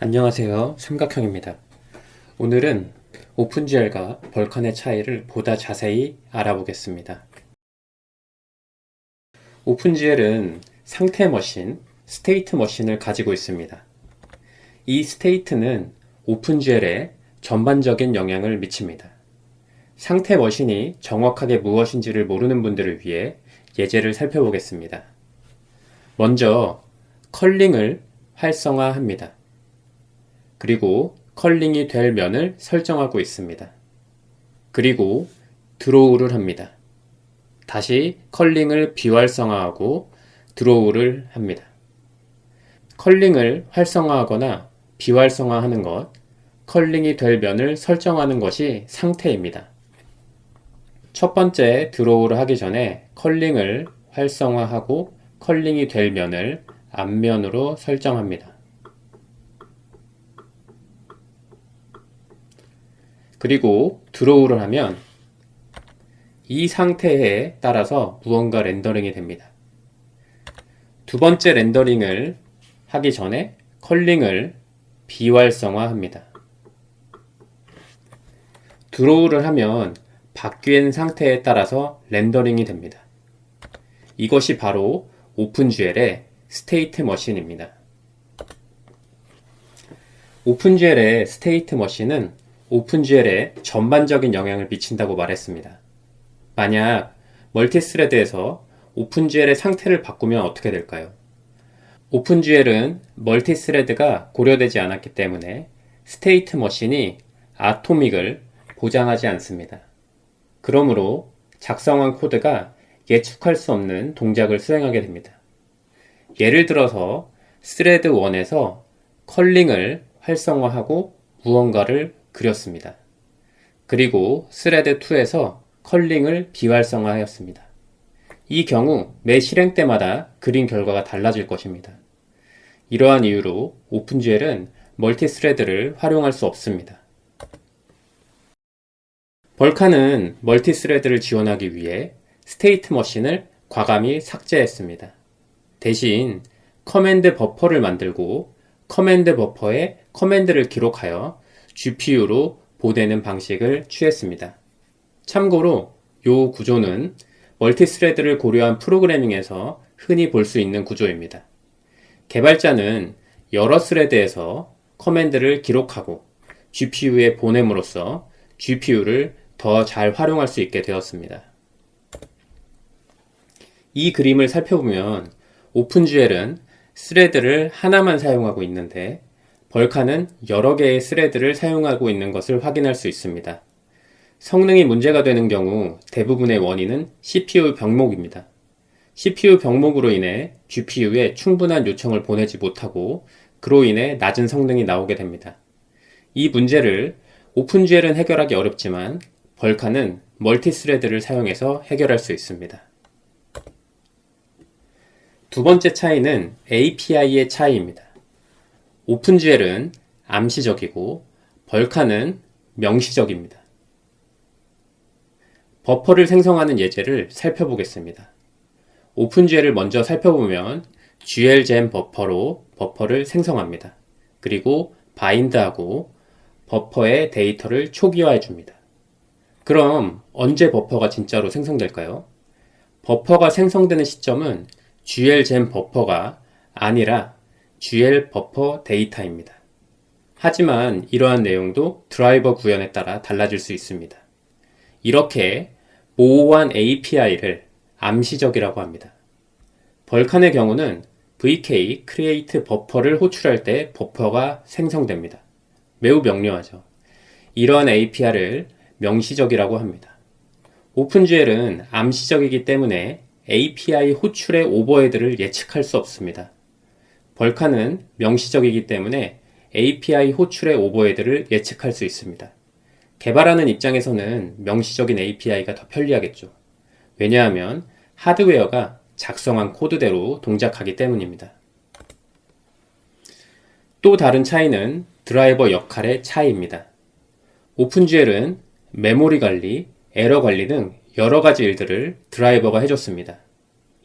안녕하세요. 삼각형입니다. 오늘은 오픈GL과 벌칸의 차이를 보다 자세히 알아보겠습니다. 오픈GL은 상태 머신, 스테이트 머신을 가지고 있습니다. 이 스테이트는 오픈GL에 전반적인 영향을 미칩니다. 상태 머신이 정확하게 무엇인지를 모르는 분들을 위해 예제를 살펴보겠습니다. 먼저 컬링을 활성화합니다. 그리고 컬링이 될 면을 설정하고 있습니다. 그리고 드로우를 합니다. 다시 컬링을 비활성화하고 드로우를 합니다. 컬링을 활성화하거나 비활성화하는 것, 컬링이 될 면을 설정하는 것이 상태입니다. 첫 번째 드로우를 하기 전에 컬링을 활성화하고 컬링이 될 면을 앞면으로 설정합니다. 그리고 드로우를 하면 이 상태에 따라서 무언가 렌더링이 됩니다. 두 번째 렌더링을 하기 전에 컬링을 비활성화합니다. 드로우를 하면 바뀐 상태에 따라서 렌더링이 됩니다. 이것이 바로 오픈GL의 스테이트 머신입니다. 오픈GL의 스테이트 머신은 오픈GL에 전반적인 영향을 미친다고 말했습니다. 만약 멀티스레드에서 오픈GL의 상태를 바꾸면 어떻게 될까요? 오픈GL은 멀티스레드가 고려되지 않았기 때문에 스테이트 머신이 아토믹을 보장하지 않습니다. 그러므로 작성한 코드가 예측할 수 없는 동작을 수행하게 됩니다. 예를 들어서 스레드 1에서 컬링을 활성화하고 무언가를 그렸습니다. 그리고 스레드 2에서 컬링을 비활성화하였습니다. 이 경우 매 실행 때마다 그린 결과가 달라질 것입니다. 이러한 이유로 오픈GL은 멀티스레드를 활용할 수 없습니다. 벌칸은 멀티스레드를 지원하기 위해 스테이트 머신을 과감히 삭제했습니다. 대신 커맨드 버퍼를 만들고 커맨드 버퍼에 커맨드를 기록하여 GPU로 보내는 방식을 취했습니다. 참고로 이 구조는 멀티스레드를 고려한 프로그래밍에서 흔히 볼 수 있는 구조입니다. 개발자는 여러 스레드에서 커맨드를 기록하고 GPU에 보냄으로써 GPU를 더 잘 활용할 수 있게 되었습니다. 이 그림을 살펴보면 오픈GL은 스레드를 하나만 사용하고 있는데 벌칸은 여러 개의 스레드를 사용하고 있는 것을 확인할 수 있습니다. 성능이 문제가 되는 경우 대부분의 원인은 CPU 병목입니다. CPU 병목으로 인해 GPU에 충분한 요청을 보내지 못하고 그로 인해 낮은 성능이 나오게 됩니다. 이 문제를 오픈GL은 해결하기 어렵지만 벌칸은 멀티스레드를 사용해서 해결할 수 있습니다. 두 번째 차이는 API의 차이입니다. 오픈GL은 암시적이고 벌칸은 명시적입니다. 버퍼를 생성하는 예제를 살펴보겠습니다. 오픈GL을 먼저 살펴보면 GLGEM 버퍼로 버퍼를 생성합니다. 그리고 바인드하고 버퍼의 데이터를 초기화해 줍니다. 그럼 언제 버퍼가 진짜로 생성될까요? 버퍼가 생성되는 시점은 GLGEM 버퍼가 아니라 GL 버퍼 데이터입니다. 하지만 이러한 내용도 드라이버 구현에 따라 달라질 수 있습니다. 이렇게 모호한 API를 암시적이라고 합니다. 벌칸의 경우는 VK create 버퍼를 호출할 때 버퍼가 생성됩니다. 매우 명료하죠. 이러한 API를 명시적이라고 합니다. 오픈GL은 암시적이기 때문에 API 호출의 오버헤드를 예측할 수 없습니다. 벌칸은 명시적이기 때문에 API 호출의 오버헤드를 예측할 수 있습니다. 개발하는 입장에서는 명시적인 API가 더 편리하겠죠. 왜냐하면 하드웨어가 작성한 코드대로 동작하기 때문입니다. 또 다른 차이는 드라이버 역할의 차이입니다. 오픈GL은 메모리 관리, 에러 관리 등 여러 가지 일들을 드라이버가 해줬습니다.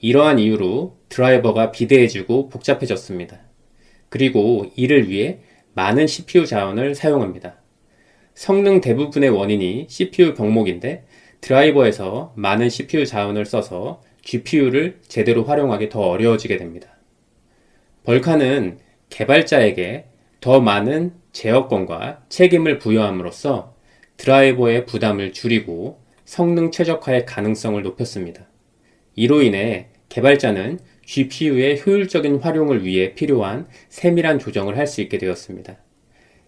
이러한 이유로 드라이버가 비대해지고 복잡해졌습니다. 그리고 이를 위해 많은 CPU 자원을 사용합니다. 성능 대부분의 원인이 CPU 병목인데 드라이버에서 많은 CPU 자원을 써서 GPU를 제대로 활용하기 더 어려워지게 됩니다. 벌카는 개발자에게 더 많은 제어권과 책임을 부여함으로써 드라이버의 부담을 줄이고 성능 최적화의 가능성을 높였습니다. 이로 인해 개발자는 GPU의 효율적인 활용을 위해 필요한 세밀한 조정을 할 수 있게 되었습니다.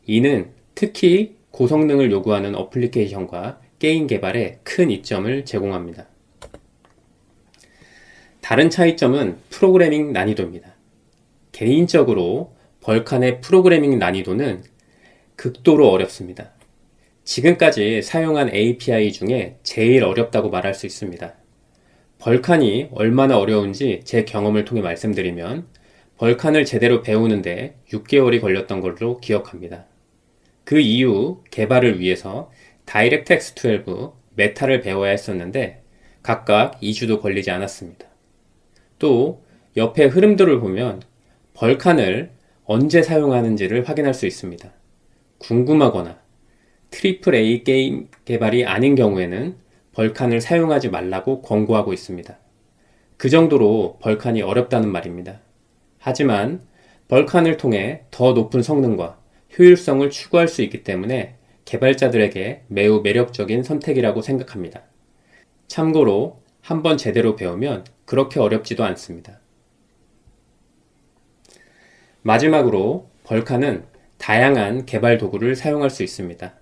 이는 특히 고성능을 요구하는 어플리케이션과 게임 개발에 큰 이점을 제공합니다. 다른 차이점은 프로그래밍 난이도입니다. 개인적으로 벌칸의 프로그래밍 난이도는 극도로 어렵습니다. 지금까지 사용한 API 중에 제일 어렵다고 말할 수 있습니다. 벌칸이 얼마나 어려운지 제 경험을 통해 말씀드리면 벌칸을 제대로 배우는데 6개월이 걸렸던 걸로 기억합니다. 그 이후 개발을 위해서 DirectX 12, 메타를 배워야 했었는데 각각 2주도 걸리지 않았습니다. 또 옆에 흐름들을 보면 벌칸을 언제 사용하는지를 확인할 수 있습니다. 궁금하거나 AAA 게임 개발이 아닌 경우에는 벌칸을 사용하지 말라고 권고하고 있습니다. 그 정도로 벌칸이 어렵다는 말입니다. 하지만 벌칸을 통해 더 높은 성능과 효율성을 추구할 수 있기 때문에 개발자들에게 매우 매력적인 선택이라고 생각합니다. 참고로 한번 제대로 배우면 그렇게 어렵지도 않습니다. 마지막으로 벌칸은 다양한 개발 도구를 사용할 수 있습니다.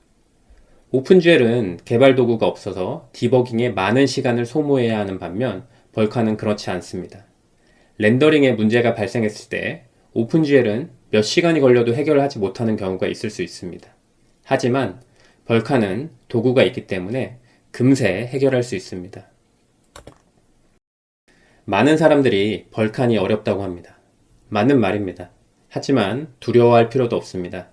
오픈GL은 개발 도구가 없어서 디버깅에 많은 시간을 소모해야 하는 반면 벌칸은 그렇지 않습니다. 렌더링에 문제가 발생했을 때 오픈GL은 몇 시간이 걸려도 해결하지 못하는 경우가 있을 수 있습니다. 하지만 벌칸은 도구가 있기 때문에 금세 해결할 수 있습니다. 많은 사람들이 벌칸이 어렵다고 합니다. 맞는 말입니다. 하지만 두려워할 필요도 없습니다.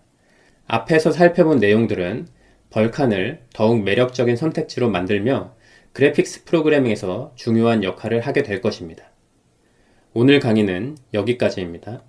앞에서 살펴본 내용들은 벌칸을 더욱 매력적인 선택지로 만들며 그래픽스 프로그래밍에서 중요한 역할을 하게 될 것입니다. 오늘 강의는 여기까지입니다.